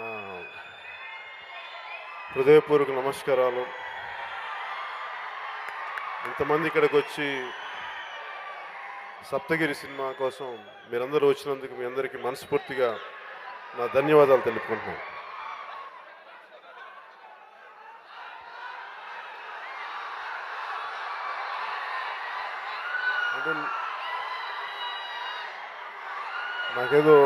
నా హృదయపూర్వక నమస్కారాలు. ఇంతమంది ఇక్కడికి వచ్చి సప్తగిరి సినిమా కోసం మీరందరూ వచ్చినందుకు మీ అందరికీ మనస్ఫూర్తిగా నా ధన్యవాదాలు తెలుపుకుంటున్నాను. అంటే నాకేదో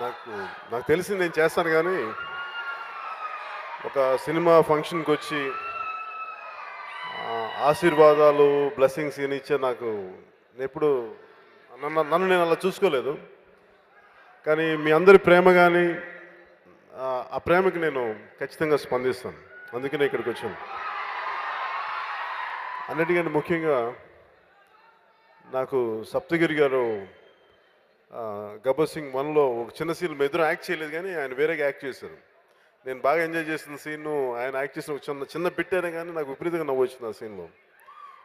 నాకు నాకు తెలిసింది నేను చేస్తాను, కానీ ఒక సినిమా ఫంక్షన్కి వచ్చి ఆశీర్వాదాలు బ్లెస్సింగ్స్ ఇచ్చే నాకు ఎప్పుడు నన్ను నేను అలా చూసుకోలేదు. కానీ మీ అందరి ప్రేమ కానీ ఆ ప్రేమకి నేను ఖచ్చితంగా స్పందిస్తాను. అందుకనే ఇక్కడికి వచ్చాను. అన్నిటికంటే ముఖ్యంగా నాకు సప్తగిరి గారు గబ్బర్ సింగ్ 1లో ఒక చిన్న సీన్ మీ ఇద్దరు యాక్ట్ చేయలేదు, కానీ ఆయన వేరేగా యాక్ట్ చేశారు. నేను బాగా ఎంజాయ్ చేసిన సీను ఆయన యాక్ట్ చేసిన ఒక చిన్న బిట్ అయినా కానీ నాకు విపరీతంగా నవ్వు వచ్చింది ఆ సీన్లో.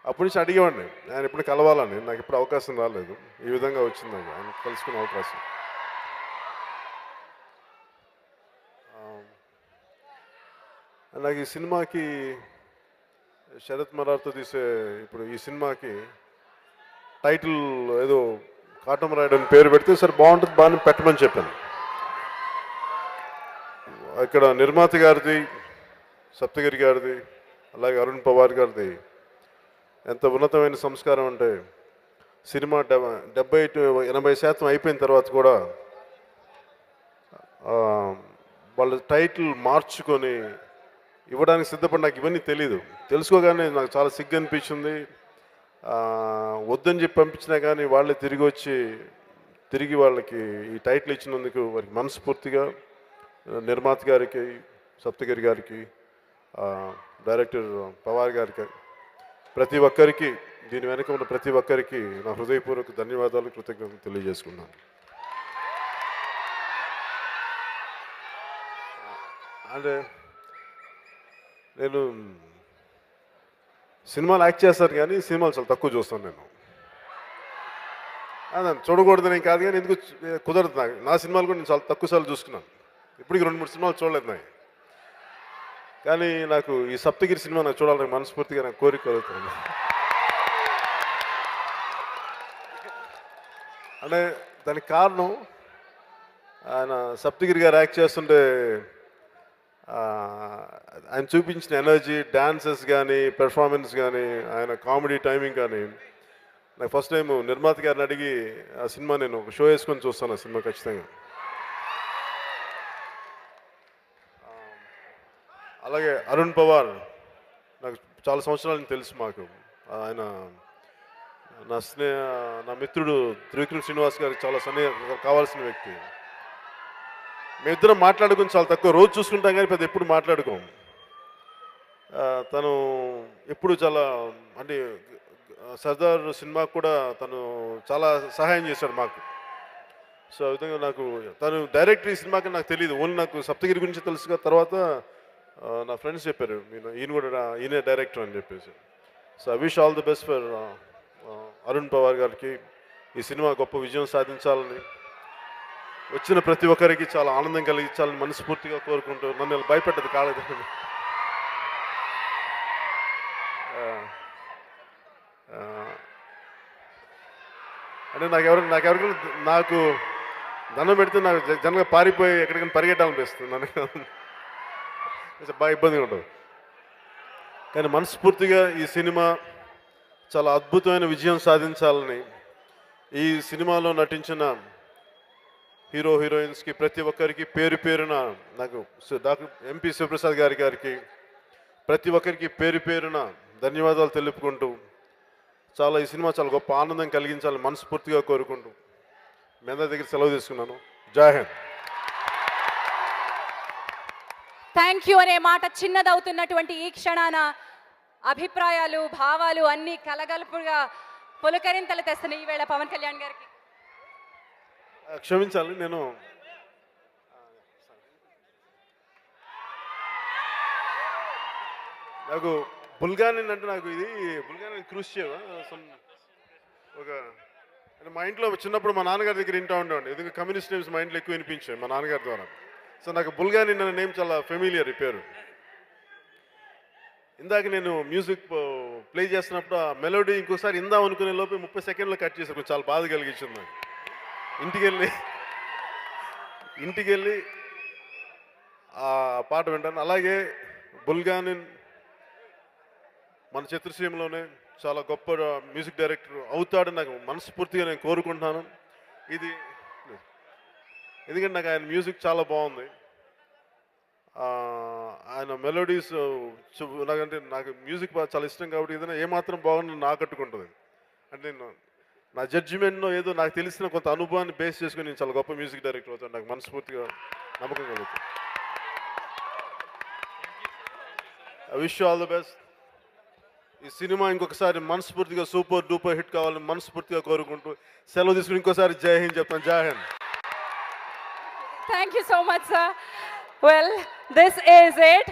అప్పటి నుంచి అడిగేవాడిని ఆయన ఎప్పుడు కలవాలని. నాకు ఎప్పుడు అవకాశం రాలేదు. ఈ విధంగా వచ్చింది నాకు ఆయన కలుసుకునే అవకాశం. నాకు ఈ సినిమాకి శరత్ మరార్తో తీసే ఇప్పుడు ఈ సినిమాకి టైటిల్ ఏదో కాటమరాయుడు అని పేరు పెడితే సరే బాగుంటుంది, బాగా పెట్టమని చెప్పాను. ఇక్కడ నిర్మాత గారిది, సప్తగిరి గారిది, అలాగే అరుణ్ పవార్ గారిది ఎంత ఉన్నతమైన సంస్కారం అంటే సినిమా 70-80% అయిపోయిన తర్వాత కూడా వాళ్ళ టైటిల్ మార్చుకొని ఇవ్వడానికి సిద్ధపడి నాకు ఇవన్నీ తెలీదు. తెలుసుకోగానే నాకు చాలా సిగ్గు అనిపించింది. వద్దని చెప్పి పంపించినా కానీ వాళ్ళే తిరిగి వాళ్ళకి ఈ టైటిల్ ఇచ్చినందుకు వారికి మనస్ఫూర్తిగా నిర్మాత గారికి, సప్తగిరి గారికి, డైరెక్టర్ పవార్ గారికి, ప్రతి ఒక్కరికి, దీని వెనక ఉన్న ప్రతి ఒక్కరికి నా హృదయపూర్వక ధన్యవాదాలు, కృతజ్ఞతలు తెలియజేసుకున్నాను. అంటే నేను సినిమాలు యాక్ట్ చేస్తాను, కానీ సినిమాలు చాలా తక్కువ చూస్తాను. నేను చూడకూడదని కాదు, కానీ ఎందుకు కుదరదు నాకు. నా సినిమాలు కూడా నేను చాలా తక్కువ సార్లు చూసుకున్నాను. ఇప్పటికి 2-3 సినిమాలు చూడలేదు నాకు. కానీ నాకు ఈ సప్తగిరి సినిమా నాకు చూడాలని మనస్ఫూర్తిగా నాకు కోరిక కలుగుతుంది. అంటే దానికి కారణం ఆయన సప్తగిరి గారు యాక్ట్ చేస్తుంటే ఆయన చూపించిన ఎనర్జీ, డాన్సెస్ కానీ, పెర్ఫార్మెన్స్ కానీ, ఆయన కామెడీ టైమింగ్ కానీ, నాకు ఫస్ట్ టైం నిర్మాత గారిని అడిగి ఆ సినిమా నేను ఒక షో వేసుకొని చూస్తాను. ఆ సినిమా ఖచ్చితంగా. అలాగే అరుణ్ పవార్ నాకు చాలా సంవత్సరాల నుంచి తెలుసు. మాకు ఆయన నా మిత్రుడు త్రివిక్రమ్ శ్రీనివాస్ గారికి చాలా కావాల్సిన వ్యక్తి. మేమిద్దరం మాట్లాడుకుని చాలా తక్కువ, రోజు చూసుకుంటాం కానీ పెద్ద ఎప్పుడు మాట్లాడుకోం. తను ఎప్పుడు చాలా అంటే సర్దార్ సినిమాకు కూడా తను చాలా సహాయం చేశాడు మాకు. సో ఆ విధంగా నాకు తను డైరెక్టర్ ఈ సినిమాకి నాకు తెలియదు, ఓన్లీ నాకు సప్తగిరి గురించి తెలుసుగా. తర్వాత నా ఫ్రెండ్స్ చెప్పారు ఈయనే డైరెక్టర్ అని చెప్పేసి. So I wish all the best for Arun Pawar గారికి. ఈ సినిమా గొప్ప విజయం సాధించాలని, వచ్చిన ప్రతి ఒక్కరికి చాలా ఆనందం కలిగించాలని మనస్ఫూర్తిగా కోరుకుంటూ, నన్ను భయపెట్టదు కాలేదు. అంటే నాకు దండం పెడితే నాకు జనంగా పారిపోయి ఎక్కడికైనా పరిగెట్టాలనిపిస్తుంది. బాగా ఇబ్బందిగా ఉంటుంది. కానీ మనస్ఫూర్తిగా ఈ సినిమా చాలా అద్భుతమైన విజయం సాధించాలని, ఈ సినిమాలో నటించిన హీరో హీరోయిన్స్కి ప్రతి ఒక్కరికి పేరు పేరున, నాకు డాక్టర్ ఎంపీ శివప్రసాద్ గారికి ప్రతి ఒక్కరికి పేరు పేరున ధన్యవాదాలు తెలుపుకుంటూ, ఈ సినిమా చాలా గొప్ప ఆనందం కలిగించాలని మనస్ఫూర్తిగా కోరుకుంటూ మీ అందరి దగ్గర సెలవు తీసుకున్నాను. జై హింద్. థ్యాంక్ యూ అనే మాట చిన్నదవుతున్నటువంటి ఈ క్షణాన అభిప్రాయాలు, భావాలు అన్నీ కలగలుపుగా పులకరింతలు తెస్తున్నాయి ఈవేళ పవన్ కళ్యాణ్ గారికి. క్షమించాలి, నేను నాకు బుల్గానిన్ అంటే నాకు ఇది బుల్గానిన్ క్రూషియవ్ ఒక మా ఇంట్లో చిన్నప్పుడు మా నాన్నగారి దగ్గర వింటూ ఉండేవాడిని, ఎందుకంటే కమ్యూనిస్ట్ నేమ్స్ మా ఇంట్లో ఎక్కువ వినిపించాయి మా నాన్నగారి ద్వారా. సో నాకు బుల్గాని అనే నేమ్ చాలా ఫెమిలియర్ ఈ పేరు. ఇందాక నేను మ్యూజిక్ ప్లే చేస్తున్నప్పుడు ఆ మెలోడీ ఇంకోసారి ఇందాం అనుకునే లోపే 30 సెకండ్లు కట్ చేసాను. కొంచెం చాలా బాధ కలిగించింది నాకు. ఇంటికెళ్ళి ఆ పాట వింటాను. అలాగే బుల్గాని మన చిత్రసీమలోనే చాలా గొప్ప మ్యూజిక్ డైరెక్టర్ అవుతాడని నాకు మనస్ఫూర్తిగా నేను కోరుకుంటున్నాను. ఇది ఎందుకంటే నాకు ఆయన మ్యూజిక్ చాలా బాగుంది. ఆయన మెలోడీస్ నాకంటే నాకు మ్యూజిక్ చాలా ఇష్టం కాబట్టి ఏదైనా ఏమాత్రం బాగుంది నాకు ఆకట్టుకుంటుంది. అంటే నేను నా జడ్జిమెంట్నో ఏదో నాకు తెలిసిన కొంత అనుభవాన్ని బేస్ చేసుకుని నేను చాలా గొప్ప మ్యూజిక్ డైరెక్టర్ అవుతాను, నాకు మనస్ఫూర్తిగా నమ్మకం కలుగుతుంది. I wish you all the best. ఈ సినిమా ఇంకొకసారి మనస్ఫూర్తిగా సూపర్ డూపర్ హిట్ కావాలని మనస్ఫూర్తిగా కోరుకుంటూ సెలవు తీసుకుని ఇంకోసారి జై హింద్ చెప్తాను. జై Hind. Thank you so much, sir. Well, this is it.